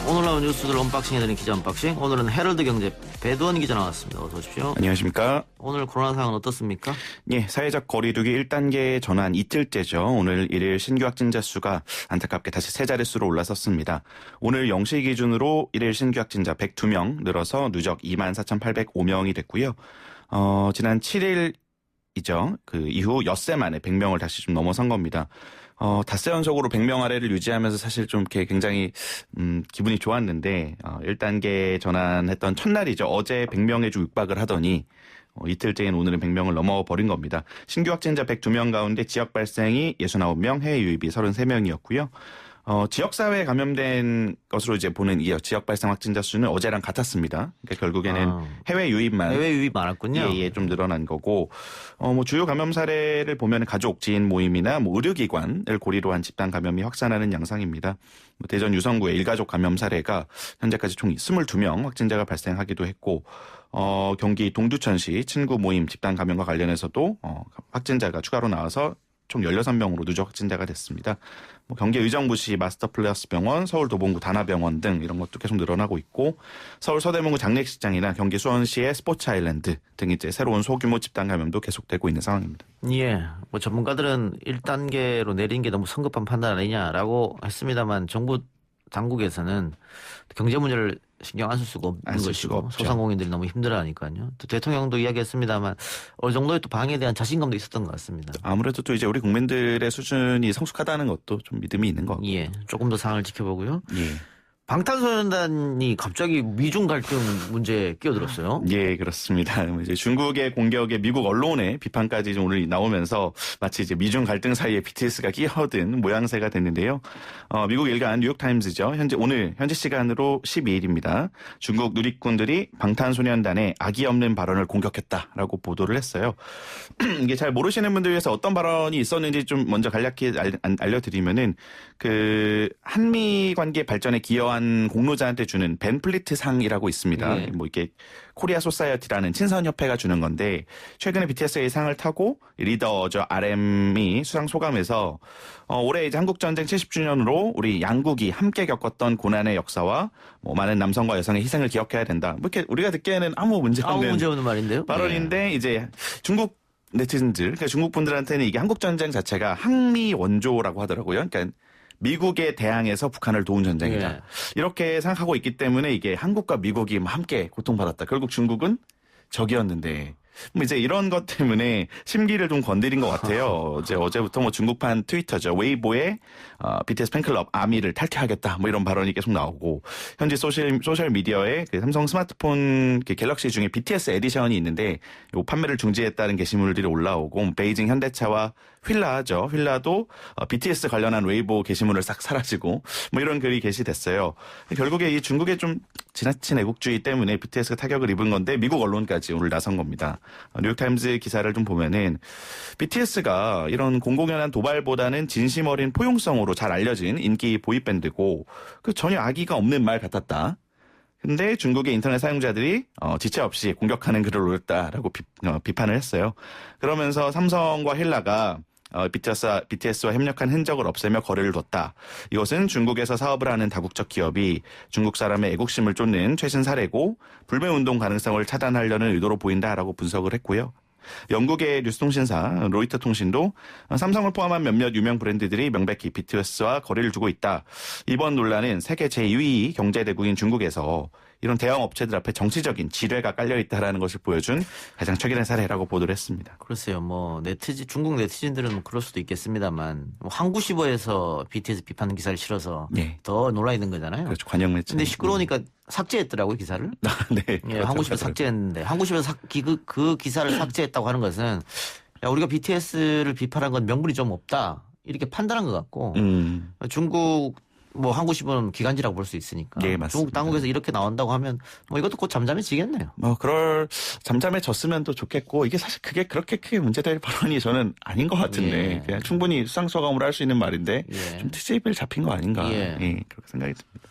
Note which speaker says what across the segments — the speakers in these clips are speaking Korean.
Speaker 1: 오늘 나온 뉴스들 언박싱해드리는 기자 언박싱. 오늘은 헤럴드 경제 배두원 기자 나왔습니다. 어서 오십시오.
Speaker 2: 안녕하십니까.
Speaker 1: 오늘 코로나 상황은 어떻습니까?
Speaker 2: 예, 사회적 거리두기 1단계 전환 이틀째죠. 오늘 1일 신규 확진자 수가 안타깝게 다시 세 자릿수로 올라섰습니다. 오늘 0시 기준으로 1일 신규 확진자 102명 늘어서 누적 24,805명이 됐고요. 지난 7일이죠. 그 이후 엿새 만에 100명을 다시 좀 넘어선 겁니다. 닷새 연속으로 100명 아래를 유지하면서 사실 좀 이렇게 굉장히 기분이 좋았는데 1단계 전환했던 첫날이죠. 어제 100명에 좀 육박을 하더니 이틀째인 오늘은 100명을 넘어버린 겁니다. 신규 확진자 102명 가운데 지역 발생이 69명, 해외 유입이 33명이었고요. 지역사회에 감염된 것으로 이제 보는 이 지역 발생 확진자 수는 어제랑 같았습니다. 그러니까 결국에는 해외 유입
Speaker 1: 많았군요.
Speaker 2: 예, 좀 늘어난 거고, 주요 감염 사례를 보면 가족, 지인 모임이나 의료기관을 고리로 한 집단 감염이 확산하는 양상입니다. 대전 유성구의 일가족 감염 사례가 현재까지 총 22명 확진자가 발생하기도 했고, 경기 동두천시 친구 모임 집단 감염과 관련해서도 확진자가 추가로 나와서 총 16명으로 누적 확진자가 됐습니다. 경기 의정부시 마스터플러스 병원, 서울 도봉구 다나병원 등 이런 것도 계속 늘어나고 있고, 서울 서대문구 장례식장이나 경기 수원시의 스포츠 아일랜드 등 이제 새로운 소규모 집단 감염도 계속되고 있는 상황입니다.
Speaker 1: 예, 전문가들은 1단계로 내린 게 너무 성급한 판단 아니냐라고 했습니다만 정부 당국에서는 경제 문제를 신경 안 쓸 수가 없는 것이고 소상공인들이 너무 힘들어하니까요. 또 대통령도 이야기했습니다만 어느 정도의 또 방에 대한 자신감도 있었던 것 같습니다.
Speaker 2: 아무래도 또 이제 우리 국민들의 수준이 성숙하다는 것도 좀 믿음이 있는 것 같고.
Speaker 1: 예, 조금 더 상황을 지켜보고요.
Speaker 2: 예.
Speaker 1: 방탄소년단이 갑자기 미중 갈등 문제에 끼어들었어요.
Speaker 2: 예, 그렇습니다. 이제 중국의 공격에 미국 언론의 비판까지 좀 오늘 나오면서 마치 이제 미중 갈등 사이에 BTS가 끼어든 모양새가 됐는데요. 미국 일간 뉴욕타임즈죠. 현재 시간으로 12일입니다. 중국 누리꾼들이 방탄소년단의 악의 없는 발언을 공격했다라고 보도를 했어요. 이게 잘 모르시는 분들 위해서 어떤 발언이 있었는지 좀 먼저 간략히 알려드리면은 그 한미 관계 발전에 기여한 공로자한테 주는 벤 플리트 상이라고 있습니다.
Speaker 1: 예.
Speaker 2: 이게 코리아 소사이어티라는 친선 협회가 주는 건데 최근에 BTS의 상을 타고 리더죠 RM이 수상 소감에서 올해 이제 한국 전쟁 70주년으로 우리 양국이 함께 겪었던 고난의 역사와 많은 남성과 여성의 희생을 기억해야 된다. 이렇게 우리가 듣기에는 아무 문제 없는
Speaker 1: 말인데요.
Speaker 2: 발언인데 이제 중국 네티즌들, 그러니까 중국 분들한테는 이게 한국 전쟁 자체가 항미 원조라고 하더라고요. 그러니까 미국에 대항해서 북한을 도운 전쟁이다.
Speaker 1: 예.
Speaker 2: 이렇게 생각하고 있기 때문에 이게 한국과 미국이 함께 고통받았다. 결국 중국은 적이었는데 이제 이런 것 때문에 심기를 좀 건드린 것 같아요. 이제 어제부터 중국판 트위터죠. 웨이보에 BTS 팬클럽 아미를 탈퇴하겠다. 이런 발언이 계속 나오고 현재 소셜 미디어에 그 삼성 스마트폰 갤럭시 중에 BTS 에디션이 있는데 요 판매를 중지했다는 게시물들이 올라오고 베이징 현대차와 휠라죠. 휠라도 BTS 관련한 웨이보 게시물을 싹 사라지고 이런 글이 게시됐어요. 결국에 이 중국의 좀 지나친 애국주의 때문에 BTS가 타격을 입은 건데 미국 언론까지 오늘 나선 겁니다. 뉴욕타임즈 기사를 좀 보면은 BTS가 이런 공공연한 도발보다는 진심 어린 포용성으로 잘 알려진 인기 보이밴드고 전혀 악의가 없는 말 같았다. 근데 중국의 인터넷 사용자들이 지체 없이 공격하는 글을 올렸다라고 비판을 했어요. 그러면서 삼성과 힐라가 BTS와 협력한 흔적을 없애며 거래를 뒀다. 이것은 중국에서 사업을 하는 다국적 기업이 중국 사람의 애국심을 쫓는 최신 사례고 불매운동 가능성을 차단하려는 의도로 보인다라고 분석을 했고요. 영국의 뉴스통신사 로이터 통신도 삼성을 포함한 몇몇 유명 브랜드들이 명백히 BTS와 거래를 두고 있다. 이번 논란은 세계 제2위 경제대국인 중국에서 이런 대형 업체들 앞에 정치적인 지뢰가 깔려있다라는 것을 보여준 가장 최근의 사례라고 보도를 했습니다.
Speaker 1: 글쎄요, 중국 네티즌들은 그럴 수도 있겠습니다만, 항구시보에서 BTS 비판 기사를 실어서
Speaker 2: 예.
Speaker 1: 더 놀라 있는 거잖아요.
Speaker 2: 그렇죠. 관영 매체.
Speaker 1: 근데 시끄러우니까 삭제했더라고요, 기사를.
Speaker 2: 네.
Speaker 1: 예, 항구시보 삭제했는데, 항구시보에서 그 기사를 삭제했다고 하는 것은, 야, 우리가 BTS를 비판한 건 명분이 좀 없다. 이렇게 판단한 것 같고, 중국, 항구시보는 기간지라고 볼 수 있으니까.
Speaker 2: 예, 맞습니다.
Speaker 1: 중국 당국에서 이렇게 나온다고 하면 이것도 곧 잠잠해지겠네요.
Speaker 2: 잠잠해졌으면 또 좋겠고 이게 사실 그게 그렇게 크게 문제될 발언이 저는 아닌 것 같은데
Speaker 1: 예.
Speaker 2: 그냥 충분히 수상소감으로 할 수 있는 말인데
Speaker 1: 예.
Speaker 2: 좀 트집을 잡힌 거 아닌가.
Speaker 1: 예.
Speaker 2: 그렇게 생각이 듭니다.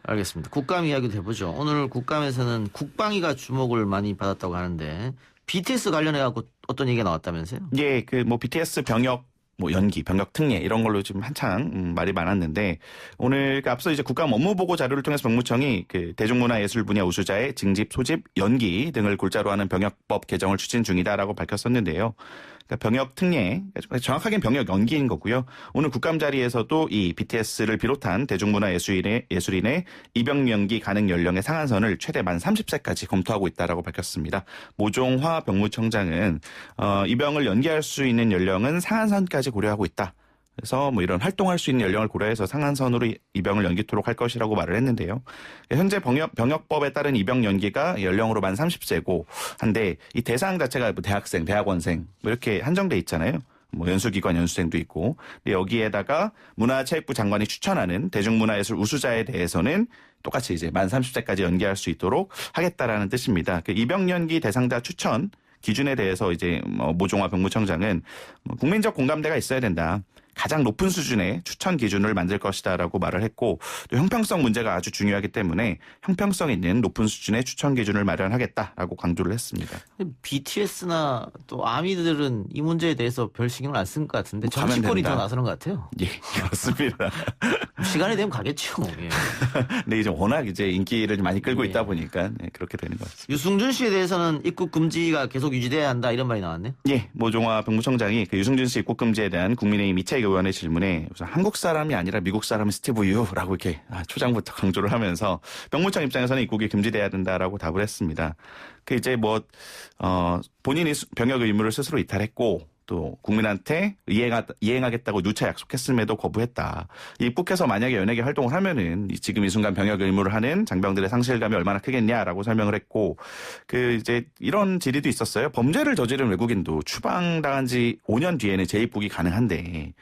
Speaker 1: 알겠습니다. 국감 이야기도 해보죠. 오늘 국감에서는 국방위가 주목을 많이 받았다고 하는데 BTS 관련해갖고 어떤 얘기가 나왔다면서요?
Speaker 2: BTS 병역 뭐 연기, 병역 특례 이런 걸로 지금 한창 말이 많았는데 오늘 앞서 이제 국감 업무보고 자료를 통해서 병무청이 그 대중문화예술 분야 우수자의 징집, 소집, 연기 등을 골자로 하는 병역법 개정을 추진 중이다라고 밝혔었는데요. 그러니까 병역 특례, 정확하게는 병역 연기인 거고요. 오늘 국감 자리에서도 이 BTS를 비롯한 대중문화예술인의 입영 연기 가능 연령의 상한선을 최대 만 30세까지 검토하고 있다라고 밝혔습니다. 모종화 병무청장은 입영을 연기할 수 있는 연령은 상한선까지 고려하고 있다. 그래서 뭐 이런 활동할 수 있는 연령을 고려해서 상한선으로 입영을 연기토록 할 것이라고 말을 했는데요. 현재 병역법에 따른 입영 연기가 연령으로 만 30세고 한데 이 대상 자체가 뭐 대학생, 대학원생 뭐 이렇게 한정돼 있잖아요. 뭐 연수기관 연수생도 있고 여기에다가 문화체육부 장관이 추천하는 대중문화예술 우수자에 대해서는 똑같이 이제 만 30세까지 연기할 수 있도록 하겠다라는 뜻입니다. 그 입영 연기 대상자 추천 기준에 대해서 이제 모종화 병무청장은 국민적 공감대가 있어야 된다. 가장 높은 수준의 추천 기준을 만들 것이다라고 말을 했고 또 형평성 문제가 아주 중요하기 때문에 형평성 있는 높은 수준의 추천 기준을 마련하겠다라고 강조를 했습니다.
Speaker 1: BTS나 또 아미들은 이 문제에 대해서 별 신경을 안 쓴 것 같은데 정치권이 더 나서는 것 같아요.
Speaker 2: 예, 그렇습니다.
Speaker 1: 시간이 되면 가겠죠. 예.
Speaker 2: 근데 이제 워낙 이제 인기를 많이 끌고 있다 보니까 그렇게 되는 것 같습니다.
Speaker 1: 유승준 씨에 대해서는 입국 금지가 계속 유지돼야 한다 이런 말이 나왔네요.
Speaker 2: 예, 모종화 병무청장이 그 유승준 씨 입국 금지에 대한 국민의힘 이채익 의원의 질문에 우선 한국 사람이 아니라 미국 사람은 스티브 유라고 이렇게 초장부터 강조를 하면서 병무청 입장에서는 입국이 금지돼야 된다라고 답을 했습니다. 그 이제 본인이 병역 의무를 스스로 이탈했고 또 국민한테 이행하겠다고 누차 약속했음에도 거부했다. 입국해서 만약에 연예계 활동을 하면은 지금 이 순간 병역 의무를 하는 장병들의 상실감이 얼마나 크겠냐라고 설명을 했고 그 이제 이런 질의도 있었어요. 범죄를 저지른 외국인도 추방당한 지 5년 뒤에는 재입국이 가능한데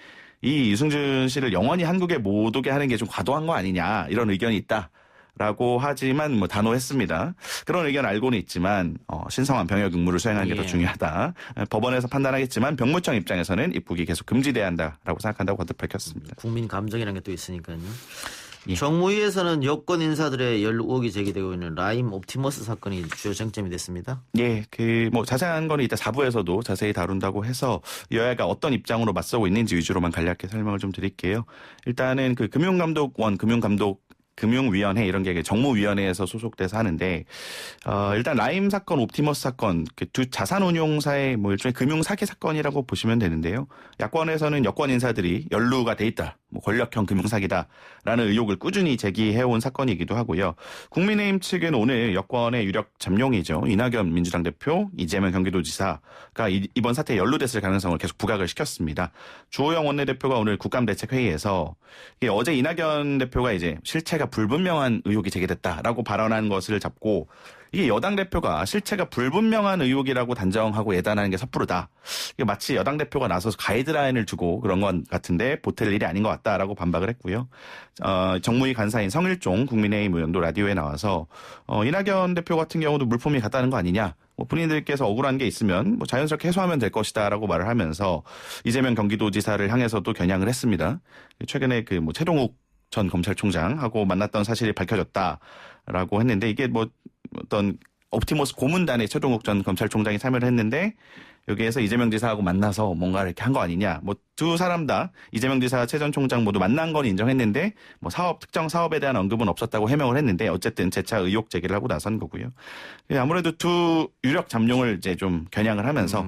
Speaker 2: 이 유승준 씨를 영원히 한국에 못 오게 하는 게 좀 과도한 거 아니냐 이런 의견이 있다. 라고 하지만 단호했습니다. 그런 의견 알고는 있지만 신성한 병역 의무를 수행하는 게 더 중요하다. 법원에서 판단하겠지만 병무청 입장에서는 입국이 계속 금지돼야 한다라고 생각한다고 거듭 밝혔습니다.
Speaker 1: 국민 감정이라는 게 또 있으니까요.
Speaker 2: 예.
Speaker 1: 정무위에서는 여권 인사들의 연루 의혹이 제기되고 있는 라임 옵티머스 사건이 주요 쟁점이 됐습니다.
Speaker 2: 예, 자세한 거는 이따 4부에서도 자세히 다룬다고 해서 여야가 어떤 입장으로 맞서고 있는지 위주로만 간략하게 설명을 좀 드릴게요. 일단은 그 금융위원회 이런 게 정무위원회에서 소속돼서 하는데 일단 라임 사건, 옵티머스 사건 그 두 자산운용사의 일종의 금융사기 사건이라고 보시면 되는데요. 야권에서는 여권 인사들이 연루가 돼 있다. 권력형 금융사기다라는 의혹을 꾸준히 제기해온 사건이기도 하고요. 국민의힘 측은 오늘 여권의 유력 잠룡이죠. 이낙연 민주당 대표, 이재명 경기도지사가 이번 사태에 연루됐을 가능성을 계속 부각을 시켰습니다. 주호영 원내대표가 오늘 국감대책회의에서 어제 이낙연 대표가 이제 실체가 불분명한 의혹이 제기됐다라고 발언한 것을 잡고 이게 여당 대표가 실체가 불분명한 의혹이라고 단정하고 예단하는 게 섣부르다. 이게 마치 여당 대표가 나서서 가이드라인을 주고 그런 것 같은데 보탤 일이 아닌 것 같다라고 반박을 했고요. 정무위 간사인 성일종 국민의힘 의원도 라디오에 나와서 이낙연 대표 같은 경우도 물품이 같다는 거 아니냐. 본인들께서 억울한 게 있으면 자연스럽게 해소하면 될 것이다라고 말을 하면서 이재명 경기도지사를 향해서도 겨냥을 했습니다. 최근에 최동욱 전 검찰총장하고 만났던 사실이 밝혀졌다라고 했는데 이게 어떤 옵티머스 고문단에 최동욱 전 검찰총장이 참여를 했는데 여기에서 이재명 지사하고 만나서 뭔가 이렇게 한 거 아니냐. 두 사람 다 이재명 지사, 최 전 총장 모두 만난 건 인정했는데 특정 사업에 대한 언급은 없었다고 해명을 했는데 어쨌든 재차 의혹 제기를 하고 나선 거고요. 아무래도 두 유력 잠룡을 이제 좀 겨냥을 하면서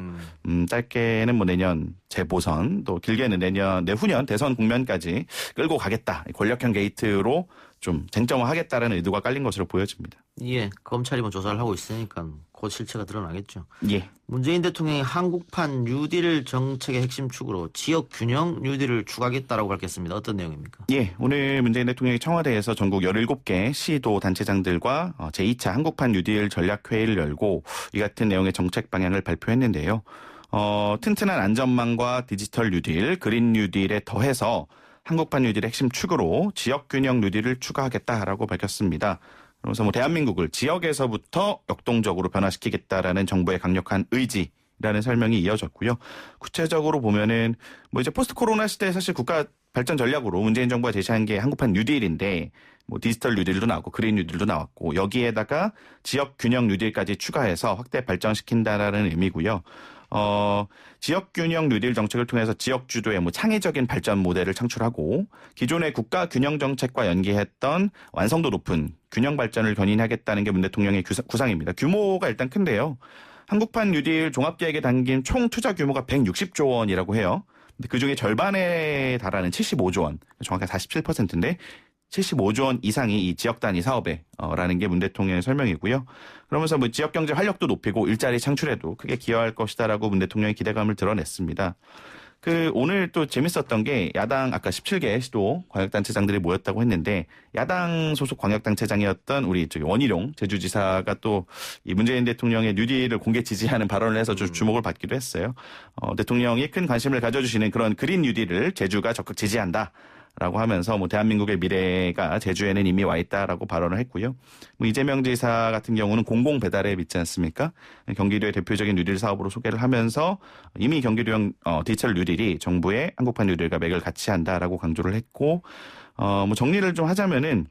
Speaker 2: 짧게는 내년 재보선 또 길게는 내후년 대선 국면까지 끌고 가겠다. 권력형 게이트로 좀 쟁점화하겠다라는 의도가 깔린 것으로 보여집니다.
Speaker 1: 예, 검찰이 조사를 하고 있으니까 곧 실체가 드러나겠죠.
Speaker 2: 예.
Speaker 1: 문재인 대통령이 한국판 뉴딜 정책의 핵심 축으로 지역 균형 뉴딜을 추가하겠다라고 밝혔습니다. 어떤 내용입니까?
Speaker 2: 예, 오늘 문재인 대통령이 청와대에서 전국 17개 시도 단체장들과 제2차 한국판 뉴딜 전략회의를 열고 이 같은 내용의 정책 방향을 발표했는데요. 튼튼한 안전망과 디지털 뉴딜, 그린 뉴딜에 더해서 한국판 뉴딜의 핵심 축으로 지역균형 뉴딜을 추가하겠다라고 밝혔습니다. 그래서 대한민국을 지역에서부터 역동적으로 변화시키겠다라는 정부의 강력한 의지라는 설명이 이어졌고요. 구체적으로 보면은 이제 포스트 코로나 시대에 사실 국가 발전 전략으로 문재인 정부가 제시한 게 한국판 뉴딜인데 디지털 뉴딜도 나왔고 그린 뉴딜도 나왔고 여기에다가 지역 균형 뉴딜까지 추가해서 확대 발전시킨다라는 의미고요. 지역균형 뉴딜 정책을 통해서 지역 주도의 창의적인 발전 모델을 창출하고 기존의 국가 균형 정책과 연계했던 완성도 높은 균형 발전을 견인하겠다는 게 문 대통령의 구상입니다. 규모가 일단 큰데요. 한국판 뉴딜 종합계획에 담긴 총 투자 규모가 160조 원이라고 해요. 근데 그중에 절반에 달하는 75조 원, 정확히 47%인데 75조 원 이상이 이 지역 단위 사업에 라는 게 문 대통령의 설명이고요. 그러면서 지역 경제 활력도 높이고 일자리 창출에도 크게 기여할 것이다라고 문 대통령이 기대감을 드러냈습니다. 오늘 또 재밌었던 게 야당 아까 17개 시도 광역단체장들이 모였다고 했는데 야당 소속 광역단체장이었던 우리 원희룡 제주지사가 또 이 문재인 대통령의 뉴딜을 공개 지지하는 발언을 해서 좀 주목을 받기도 했어요. 대통령이 큰 관심을 가져주시는 그런 그린 뉴딜을 제주가 적극 지지한다. 라고 하면서 대한민국의 미래가 제주에는 이미 와 있다라고 발언을 했고요. 이재명 지사 같은 경우는 공공 배달에 믿지 않습니까? 경기도의 대표적인 뉴딜 사업으로 소개를 하면서 이미 경기도형 디지털 뉴딜이 정부의 한국판 뉴딜과 맥을 같이 한다라고 강조를 했고, 정리를 좀 하자면은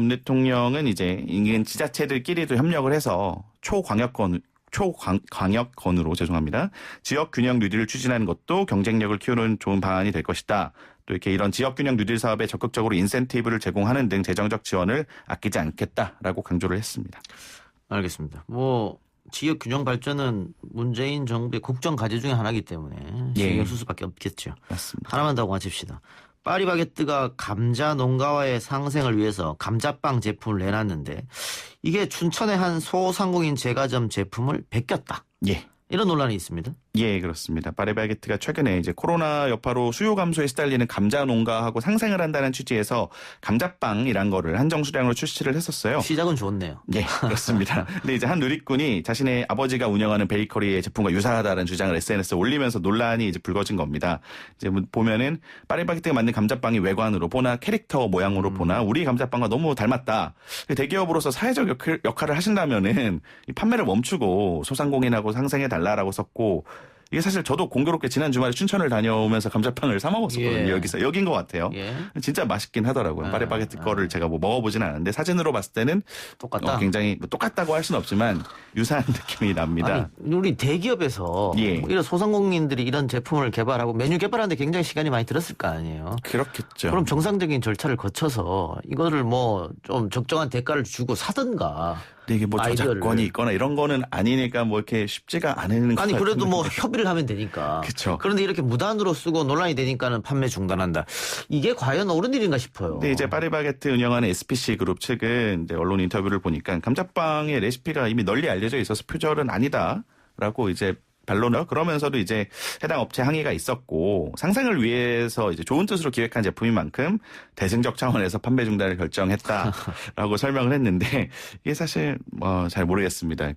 Speaker 2: 대통령은 이제 인근 지자체들끼리도 협력을 해서 초광역권으로 죄송합니다. 지역 균형 뉴딜을 추진하는 것도 경쟁력을 키우는 좋은 방안이 될 것이다. 또 이렇게 이런 지역 균형 뉴딜 사업에 적극적으로 인센티브를 제공하는 등 재정적 지원을 아끼지 않겠다라고 강조를 했습니다.
Speaker 1: 알겠습니다. 지역 균형 발전은 문재인 정부의 국정 과제 중에 하나이기 때문에 신경 쓸 수밖에 없겠죠.
Speaker 2: 맞습니다.
Speaker 1: 하나만 더 마칩시다. 파리바게뜨가 감자 농가와의 상생을 위해서 감자빵 제품을 내놨는데 이게 춘천의 한 소상공인 제과점 제품을 베꼈다.
Speaker 2: 예.
Speaker 1: 이런 논란이 있습니다.
Speaker 2: 예, 그렇습니다. 파리바게뜨가 최근에 이제 코로나 여파로 수요 감소에 시달리는 감자 농가하고 상생을 한다는 취지에서 감자빵이란 거를 한정 수량으로 출시를 했었어요.
Speaker 1: 시작은 좋네요.
Speaker 2: 예, 그렇습니다. 근데 이제 한 누리꾼이 자신의 아버지가 운영하는 베이커리의 제품과 유사하다는 주장을 SNS에 올리면서 논란이 이제 불거진 겁니다. 이제 보면은 파리바게뜨가 만든 감자빵이 외관으로 보나 캐릭터 모양으로 보나 우리 감자빵과 너무 닮았다. 대기업으로서 사회적 역할을 하신다면은 이 판매를 멈추고 소상공인하고 상생해 달라라고 썼고 이게 사실 저도 공교롭게 지난 주말에 춘천을 다녀오면서 감자빵을 사 먹었었거든요.
Speaker 1: 예.
Speaker 2: 여긴 것 같아요.
Speaker 1: 예.
Speaker 2: 진짜 맛있긴 하더라고요. 파리바게뜨 거를 제가 먹어보진 않았는데 사진으로 봤을 때는
Speaker 1: 똑같다.
Speaker 2: 굉장히 똑같다고 할 수는 없지만 유사한 느낌이 납니다.
Speaker 1: 아니, 우리 대기업에서
Speaker 2: 예.
Speaker 1: 이런 소상공인들이 이런 제품을 개발하고 메뉴 개발하는데 굉장히 시간이 많이 들었을 거 아니에요.
Speaker 2: 그렇겠죠.
Speaker 1: 그럼 정상적인 절차를 거쳐서 이거를 좀 적정한 대가를 주고 사든가.
Speaker 2: 근데 이게 저작권이 있거나 이런 거는 아니니까 이렇게 쉽지가 않은 것
Speaker 1: 아니 그래도
Speaker 2: 같은데.
Speaker 1: 협의를 하면 되니까.
Speaker 2: 그쵸.
Speaker 1: 그런데 이렇게 무단으로 쓰고 논란이 되니까는 판매 중단한다. 이게 과연 옳은 일인가 싶어요.
Speaker 2: 근데 이제 파리바게뜨 운영하는 SPC 그룹 측은 이제 언론 인터뷰를 보니까 감자빵의 레시피가 이미 널리 알려져 있어서 표절은 아니다라고 이제 반론을 그러면서도 이제 해당 업체 항의가 있었고 상생을 위해서 이제 좋은 뜻으로 기획한 제품인 만큼 대승적 차원에서 판매 중단을 결정했다라고 설명을 했는데 이게 사실 잘 모르겠습니다.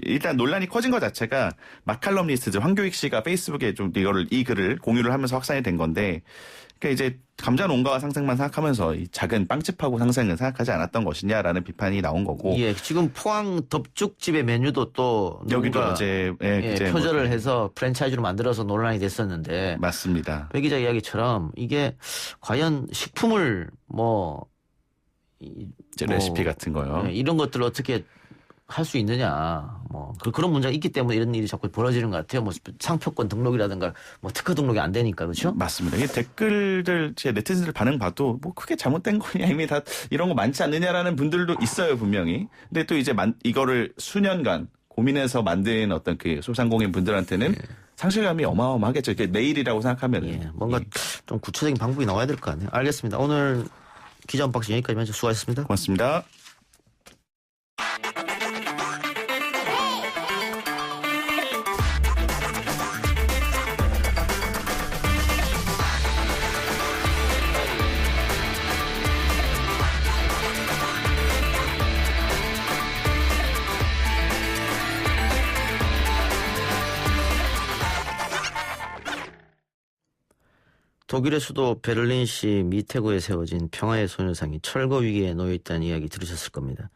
Speaker 2: 일단 논란이 커진 것 자체가 마칼럼니스트 황교익 씨가 페이스북에 좀 이 글을 공유를 하면서 확산이 된 건데 그러니까 이제 감자 농가와 상생만 생각하면서 이 작은 빵집하고 상생은 생각하지 않았던 것이냐라는 비판이 나온 거고.
Speaker 1: 예, 지금 포항 덮죽집의 메뉴도 또
Speaker 2: 여기도 어제
Speaker 1: 표절을 해서 프랜차이즈로 만들어서 논란이 됐었는데.
Speaker 2: 맞습니다.
Speaker 1: 배 기자 이야기처럼 이게 과연 식품을
Speaker 2: 레시피 같은 거요.
Speaker 1: 이런 것들을 어떻게 할 수 있느냐, 그런 문제가 있기 때문에 이런 일이 자꾸 벌어지는 것 같아요. 상표권 등록이라든가, 특허 등록이 안 되니까, 그렇죠?
Speaker 2: 맞습니다. 이게 댓글들, 제 네티즌들 반응 봐도 크게 잘못된 거냐, 이미 다 이런 거 많지 않느냐라는 분들도 있어요, 분명히. 근데 또 이제 이거를 수년간 고민해서 만든 어떤 소상공인 분들한테는 상실감이 어마어마하겠죠. 이게 내일이라고 생각하면.
Speaker 1: 뭔가 좀 구체적인 방법이 나와야 될 거 아니에요. 알겠습니다. 오늘 기자 언박싱 여기까지만 해서 수고하셨습니다.
Speaker 2: 고맙습니다.
Speaker 1: 독일의 수도 베를린시 미테구에 세워진 평화의 소녀상이 철거 위기에 놓여 있다는 이야기 들으셨을 겁니다.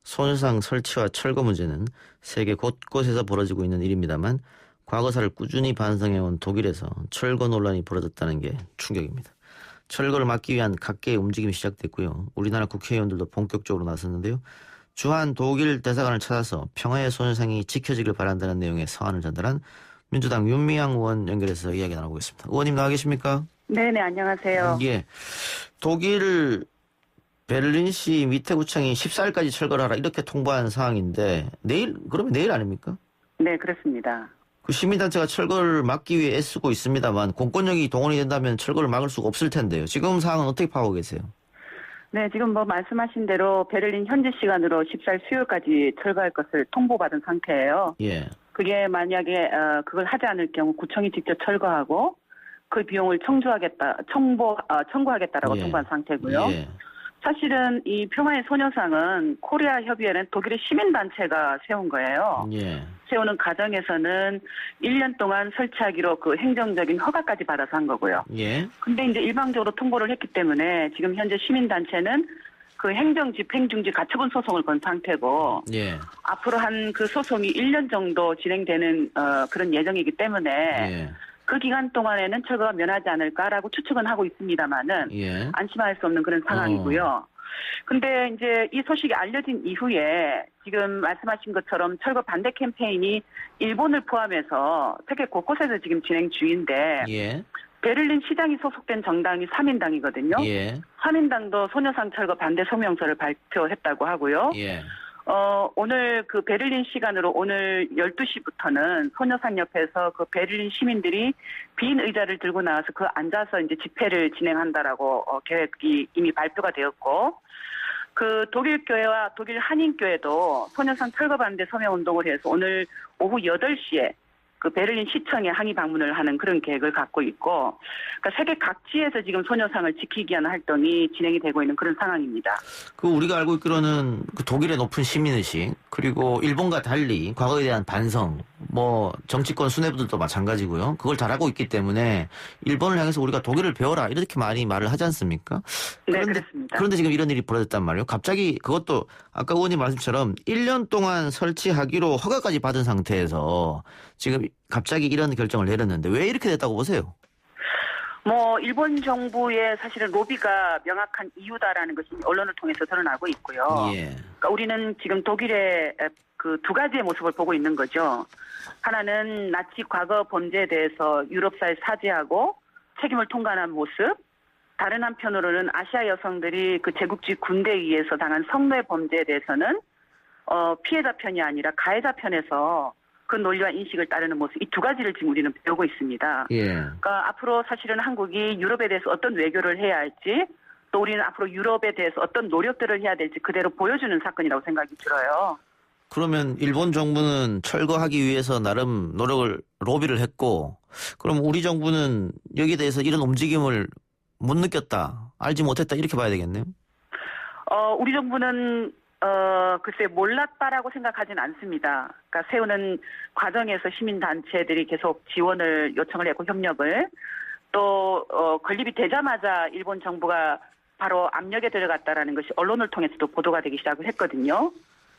Speaker 1: 소녀상 설치와 철거 문제는 세계 곳곳에서 벌어지고 있는 일입니다만 과거사를 꾸준히 반성해온 독일에서 철거 논란이 벌어졌다는 게 충격입니다. 철거를 막기 위한 각계의 움직임이 시작됐고요. 우리나라 국회의원들도 본격적으로 나섰는데요. 주한 독일 대사관을 찾아서 평화의 소녀상이 지켜지길 바란다는 내용의 서한을 전달한 민주당 윤미향 의원 연결해서 이야기 나눠보겠습니다. 의원님 나와 계십니까?
Speaker 3: 네네, 안녕하세요.
Speaker 1: 예. 독일 베를린시 밑에 구청이 14일까지 철거를 하라 이렇게 통보한 상황인데 그러면 내일 아닙니까?
Speaker 3: 네, 그렇습니다.
Speaker 1: 그 시민단체가 철거를 막기 위해 애쓰고 있습니다만 공권력이 동원이 된다면 철거를 막을 수가 없을 텐데요. 지금 상황은 어떻게 파악하고 계세요?
Speaker 3: 네, 지금 말씀하신 대로 베를린 현지 시간으로 14일 수요일까지 철거할 것을 통보받은 상태예요.
Speaker 1: 예.
Speaker 3: 그게 만약에 그걸 하지 않을 경우 구청이 직접 철거하고 그 비용을 청구하겠다라고
Speaker 1: 예.
Speaker 3: 통보한 상태고요.
Speaker 1: 예.
Speaker 3: 사실은 이 평화의 소녀상은 코리아 협의회는 독일의 시민단체가 세운 거예요.
Speaker 1: 예.
Speaker 3: 세우는 과정에서는 1년 동안 설치하기로 그 행정적인 허가까지 받아서 한 거고요.
Speaker 1: 예.
Speaker 3: 근데 이제 일방적으로 통보를 했기 때문에 지금 현재 시민단체는 그 행정 집행중지 가처분 소송을 건 상태고
Speaker 1: 예.
Speaker 3: 앞으로 한 그 소송이 1년 정도 진행되는 그런 예정이기 때문에
Speaker 1: 예.
Speaker 3: 그 기간 동안에는 철거가 면하지 않을까라고 추측은 하고 있습니다만은
Speaker 1: 예.
Speaker 3: 안심할 수 없는 그런 상황이고요. 근데 이제 이 소식이 알려진 이후에 지금 말씀하신 것처럼 철거 반대 캠페인이 일본을 포함해서 세계 곳곳에서 지금 진행 중인데
Speaker 1: 예.
Speaker 3: 베를린 시장이 소속된 정당이 3인당이거든요.
Speaker 1: 예.
Speaker 3: 3인당도 소녀상 철거 반대 성명서를 발표했다고 하고요.
Speaker 1: 예.
Speaker 3: 오늘 그 베를린 시간으로 오늘 12시부터는 소녀상 옆에서 그 베를린 시민들이 빈 의자를 들고 나와서 그 앉아서 이제 집회를 진행한다라고 계획이 이미 발표가 되었고, 그 독일 교회와 독일 한인교회도 소녀상 철거 반대 서명 운동을 해서 오늘 오후 8시에 그 베를린 시청에 항의 방문을 하는 그런 계획을 갖고 있고, 그러니까 세계 각지에서 지금 소녀상을 지키기 위한 활동이 진행이 되고 있는 그런 상황입니다.
Speaker 1: 그 우리가 알고 있기로는 그 독일의 높은 시민의식 그리고 일본과 달리 과거에 대한 반성 뭐 정치권 수뇌부들도 마찬가지고요. 그걸 잘하고 있기 때문에 일본을 향해서 우리가 독일을 배워라 이렇게 많이 말을 하지 않습니까?
Speaker 3: 네, 그렇습니다.
Speaker 1: 그런데 지금 이런 일이 벌어졌단 말이에요. 갑자기 그것도 아까 의원님 말씀처럼 1년 동안 설치하기로 허가까지 받은 상태에서 지금 갑자기 이런 결정을 내렸는데 왜 이렇게 됐다고 보세요?
Speaker 3: 일본 정부의 사실은 로비가 명확한 이유다라는 것이 언론을 통해서 드러나고 있고요.
Speaker 1: 예.
Speaker 3: 그러니까 우리는 지금 독일의 그 두 가지의 모습을 보고 있는 거죠. 하나는 나치 과거 범죄에 대해서 유럽사에 사죄하고 책임을 통감한 모습. 다른 한편으로는 아시아 여성들이 그 제국주의 군대에 의해서 당한 성노예 범죄에 대해서는 피해자 편이 아니라 가해자 편에서 그 논리와 인식을 따르는 모습, 이 두 가지를 지금 우리는 배우고 있습니다.
Speaker 1: 예.
Speaker 3: 그러니까 앞으로 사실은 한국이 유럽에 대해서 어떤 외교를 해야 할지, 또 우리는 앞으로 유럽에 대해서 어떤 노력들을 해야 될지 그대로 보여주는 사건이라고 생각이 들어요.
Speaker 1: 그러면 일본 정부는 철거하기 위해서 나름 로비를 했고, 그럼 우리 정부는 여기에 대해서 이런 움직임을 못 느꼈다, 알지 못했다 이렇게 봐야 되겠네요.
Speaker 3: 우리 정부는 글쎄 몰랐다라고 생각하진 않습니다. 그러니까 세우는 과정에서 시민단체들이 계속 지원을 요청을 했고 협력을 또 건립이 되자마자 일본 정부가 바로 압력에 들어갔다라는 것이 언론을 통해서도 보도가 되기 시작을 했거든요.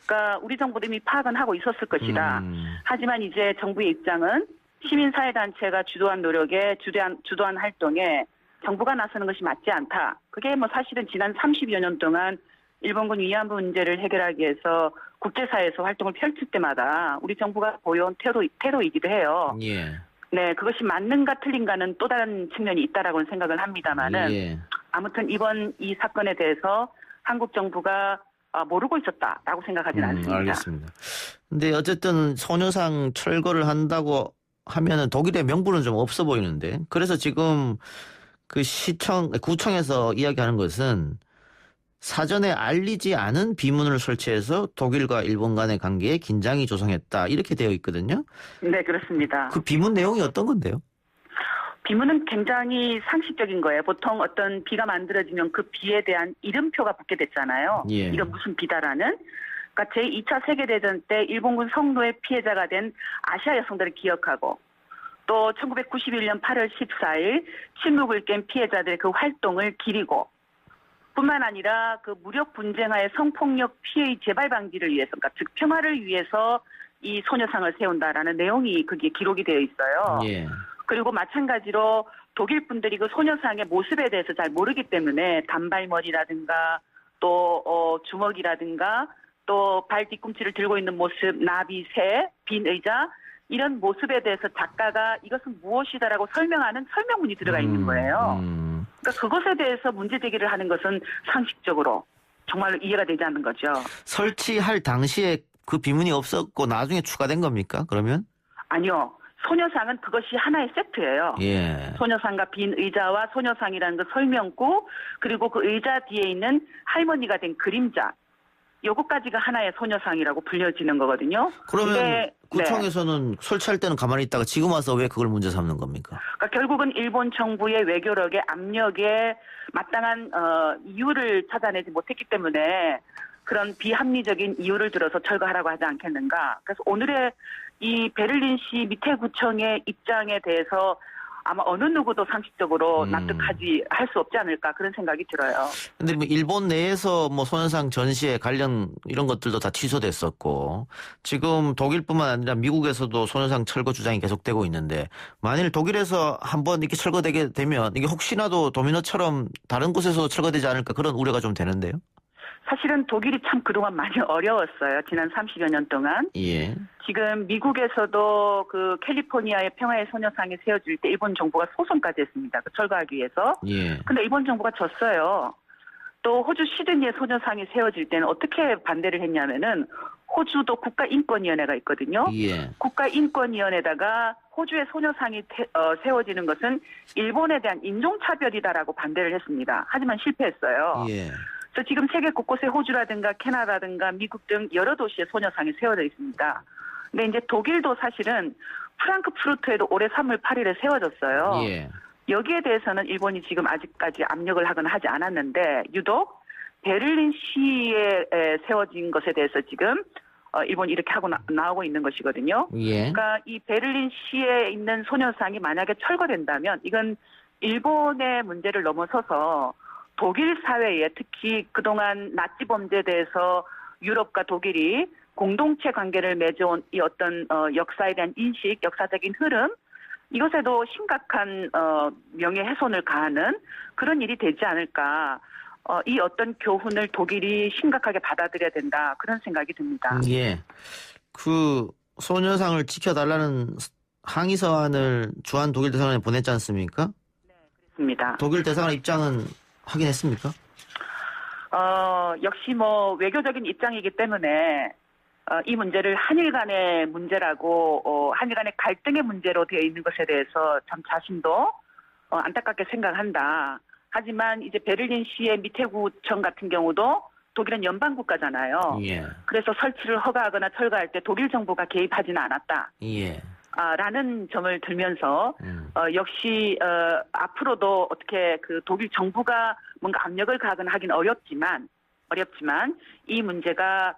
Speaker 3: 그러니까 우리 정부도 이미 파악은 하고 있었을 것이다. 하지만 이제 정부의 입장은 시민사회단체가 주도한 노력에 주도한 활동에 정부가 나서는 것이 맞지 않다. 그게 사실은 지난 30여 년 동안 일본군 위안부 문제를 해결하기 위해서 국제사회에서 활동을 펼칠 때마다 우리 정부가 보여온 태도이기도 해요.
Speaker 1: 예.
Speaker 3: 네, 그것이 맞는가 틀린가는 또 다른 측면이 있다라고는 생각을 합니다만은
Speaker 1: 예. 아무튼
Speaker 3: 이번 이 사건에 대해서 한국 정부가 모르고 있었다라고 생각하지는 않습니다.
Speaker 1: 알겠습니다. 근데 어쨌든 소녀상 철거를 한다고 하면은 독일의 명분은 좀 없어 보이는데, 그래서 지금 그 구청에서 이야기하는 것은 사전에 알리지 않은 비문을 설치해서 독일과 일본 간의 관계에 긴장이 조성했다 이렇게 되어 있거든요.
Speaker 3: 네, 그렇습니다.
Speaker 1: 그 비문 내용이 어떤 건데요?
Speaker 3: 비문은 굉장히 상식적인 거예요. 보통 어떤 비가 만들어지면 그 비에 대한 이름표가 붙게 됐잖아요.
Speaker 1: 예.
Speaker 3: 이건 무슨 비다라는. 그러니까 제2차 세계대전 때 일본군 성노예 피해자가 된 아시아 여성들을 기억하고, 또 1991년 8월 14일 침묵을 깬 피해자들의 그 활동을 기리고, 뿐만 아니라 그 무력 분쟁하의 성폭력 피해의 재발 방지를 위해서, 그러니까 즉 평화를 위해서 이 소녀상을 세운다라는 내용이 그게 기록이 되어 있어요.
Speaker 1: 예.
Speaker 3: 그리고 마찬가지로 독일 분들이 그 소녀상의 모습에 대해서 잘 모르기 때문에 단발머리라든가 또 주먹이라든가 또 발 뒤꿈치를 들고 있는 모습, 나비, 새, 빈 의자 이런 모습에 대해서 작가가 이것은 무엇이다라고 설명하는 설명문이 들어가 있는 거예요. 그러니까 그것에 대해서 문제 제기를 하는 것은 상식적으로 정말로 이해가 되지 않는 거죠.
Speaker 1: 설치할 당시에 그 비문이 없었고 나중에 추가된 겁니까? 그러면?
Speaker 3: 아니요. 소녀상은 그것이 하나의 세트예요.
Speaker 1: 예.
Speaker 3: 소녀상과 빈 의자와 소녀상이라는 그 설명구 그리고 그 의자 뒤에 있는 할머니가 된 그림자 요거까지가 하나의 소녀상이라고 불려지는 거거든요.
Speaker 1: 그러면
Speaker 3: 근데,
Speaker 1: 구청에서는 설치할 때는 가만히 있다가 지금 와서 왜 그걸 문제 삼는 겁니까?
Speaker 3: 그러니까 결국은 일본 정부의 외교력의 압력에 마땅한 이유를 찾아내지 못했기 때문에 그런 비합리적인 이유를 들어서 철거하라고 하지 않겠는가. 그래서 오늘의 이 베를린시 밑에구청의 입장에 대해서 아마 어느 누구도 상식적으로 납득하지 할 수 없지 않을까 그런 생각이 들어요.
Speaker 1: 근데 뭐 일본 내에서 뭐 소녀상 전시회 관련 이런 것들도 다 취소됐었고 지금 독일뿐만 아니라 미국에서도 소녀상 철거 주장이 계속되고 있는데 만일 독일에서 한번 이렇게 철거되게 되면 이게 혹시나도 도미노처럼 다른 곳에서 철거되지 않을까 그런 우려가 좀 되는데요.
Speaker 3: 사실은 독일이 참 그동안 많이 어려웠어요. 지난 30여 년 동안.
Speaker 1: 예.
Speaker 3: 지금 미국에서도 그 캘리포니아의 평화의 소녀상이 세워질 때 일본 정부가 소송까지 했습니다. 그 철거하기 위해서.
Speaker 1: 예.
Speaker 3: 근데 일본 정부가 졌어요. 또 호주 시드니의 소녀상이 세워질 때는 어떻게 반대를 했냐면은 호주도 국가인권위원회가 있거든요.
Speaker 1: 예.
Speaker 3: 국가인권위원회에다가 호주의 소녀상이 세워지는 것은 일본에 대한 인종차별이다라고 반대를 했습니다. 하지만 실패했어요.
Speaker 1: 예.
Speaker 3: 그래서 지금 세계 곳곳에 호주라든가 캐나다라든가 미국 등 여러 도시에 소녀상이 세워져 있습니다. 근데 이제 독일도 사실은 프랑크푸르트에도 올해 3월 8일에 세워졌어요.
Speaker 1: 예.
Speaker 3: 여기에 대해서는 일본이 지금 아직까지 압력을 하거나 하지 않았는데 유독 베를린시에 세워진 것에 대해서 지금 일본이 이렇게 하고 나오고 있는 것이거든요.
Speaker 1: 예.
Speaker 3: 그러니까 이 베를린시에 있는 소녀상이 만약에 철거된다면 이건 일본의 문제를 넘어서서 독일 사회에 특히 그동안 나치 범죄에 대해서 유럽과 독일이 공동체 관계를 맺어온 이 어떤 역사에 대한 인식, 역사적인 흐름 이것에도 심각한 명예훼손을 가하는 그런 일이 되지 않을까. 이 어떤 교훈을 독일이 심각하게 받아들여야 된다. 그런 생각이 듭니다.
Speaker 1: 예. 그 소녀상을 지켜달라는 항의 서한을 주한 독일 대사관에 보냈지 않습니까?
Speaker 3: 그렇습니다.
Speaker 1: 독일 대사관 입장은 확인했습니까?
Speaker 3: 역시 뭐 외교적인 입장이기 때문에 이 문제를 한일 간의 문제라고 한일 간의 갈등의 문제로 되어 있는 것에 대해서 참 자신도 안타깝게 생각한다. 하지만 이제 베를린시의 밑에구청 같은 경우도 독일은 연방국가잖아요.
Speaker 1: 예.
Speaker 3: 그래서 설치를 허가하거나 철거할 때 독일 정부가 개입하지는 않았다.
Speaker 1: 예.
Speaker 3: 라는 점을 들면서 역시 앞으로도 어떻게 그 독일 정부가 뭔가 압력을 가하거나 하긴 어렵지만 이 문제가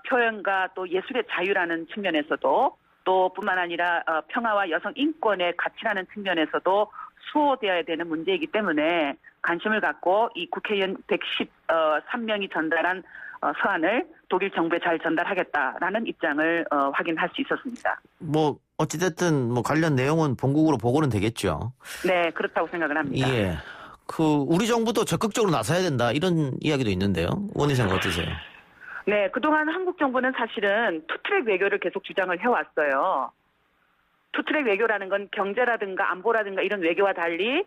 Speaker 3: 표현과 또 예술의 자유라는 측면에서도 또 뿐만 아니라 평화와 여성 인권의 가치라는 측면에서도 수호되어야 되는 문제이기 때문에 관심을 갖고 이 국회의원 113명이 전달한 서한을 독일 정부에 잘 전달하겠다라는 입장을 확인할 수 있었습니다.
Speaker 1: 뭐 어찌됐든 뭐 관련 내용은 본국으로 보고는 되겠죠.
Speaker 3: 네, 그렇다고 생각을 합니다.
Speaker 1: 예. 그 우리 정부도 적극적으로 나서야 된다 이런 이야기도 있는데요. 의원님 생각 어떠세요?
Speaker 3: 네, 그동안 한국 정부는 사실은 투트랙 외교를 계속 주장을 해왔어요. 투트랙 외교라는 건 경제라든가 안보라든가 이런 외교와 달리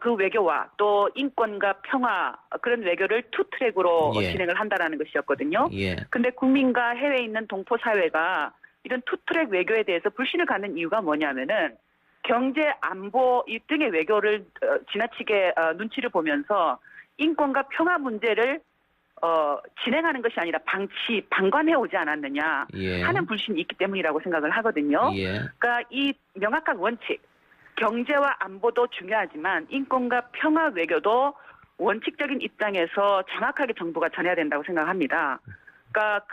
Speaker 3: 그 외교와 또 인권과 평화 그런 외교를 투트랙으로
Speaker 1: 예.
Speaker 3: 진행을 한다라는 것이었거든요.
Speaker 1: 예.
Speaker 3: 근데 국민과 해외에 있는 동포 사회가 이런 투트랙 외교에 대해서 불신을 갖는 이유가 뭐냐면은 경제, 안보 이 등의 외교를 지나치게 눈치를 보면서 인권과 평화 문제를 진행하는 것이 아니라 방관해 오지 않았느냐
Speaker 1: 예.
Speaker 3: 하는 불신이 있기 때문이라고 생각을 하거든요.
Speaker 1: 예.
Speaker 3: 그러니까 이 명확한 원칙, 경제와 안보도 중요하지만 인권과 평화 외교도 원칙적인 입장에서 정확하게 정부가 전해야 된다고 생각합니다. 그러니까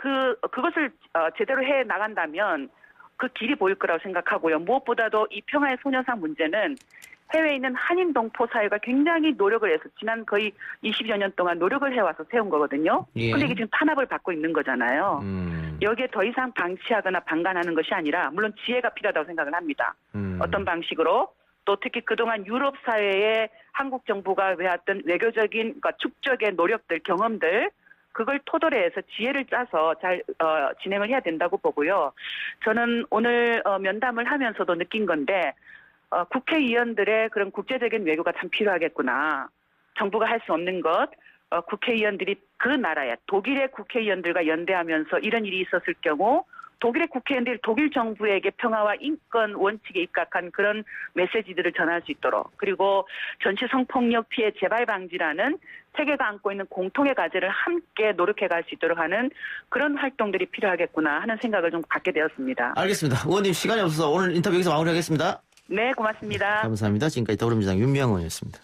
Speaker 3: 그것을 제대로 해 나간다면 그 길이 보일 거라고 생각하고요. 무엇보다도 이 평화의 소녀상 문제는 해외에 있는 한인 동포 사회가 굉장히 노력을 해서 지난 거의 20여 년 동안 노력을 해와서 세운 거거든요.
Speaker 1: 예.
Speaker 3: 근데 이게 지금 탄압을 받고 있는 거잖아요. 여기에 더 이상 방치하거나 방관하는 것이 아니라 물론 지혜가 필요하다고 생각을 합니다. 어떤 방식으로 또 특히 그동안 유럽 사회에 한국 정부가 해왔던 외교적인 그러니까 축적의 노력들, 경험들 그걸 토대로 해서 지혜를 짜서 잘 진행을 해야 된다고 보고요. 저는 오늘 면담을 하면서도 느낀 건데 국회의원들의 그런 국제적인 외교가 참 필요하겠구나. 정부가 할 수 없는 것, 국회의원들이 그 나라에 독일의 국회의원들과 연대하면서 이런 일이 있었을 경우 독일의 국회의원들이 독일 정부에게 평화와 인권 원칙에 입각한 그런 메시지들을 전할 수 있도록, 그리고 전시 성폭력 피해 재발 방지라는 세계가 안고 있는 공통의 과제를 함께 노력해 갈 수 있도록 하는 그런 활동들이 필요하겠구나 하는 생각을 좀 갖게 되었습니다.
Speaker 1: 알겠습니다. 의원님 시간이 없어서 오늘 인터뷰 여기서 마무리하겠습니다.
Speaker 3: 네, 고맙습니다.
Speaker 1: 감사합니다. 지금까지 더불어민주당 윤미향 의원이었습니다.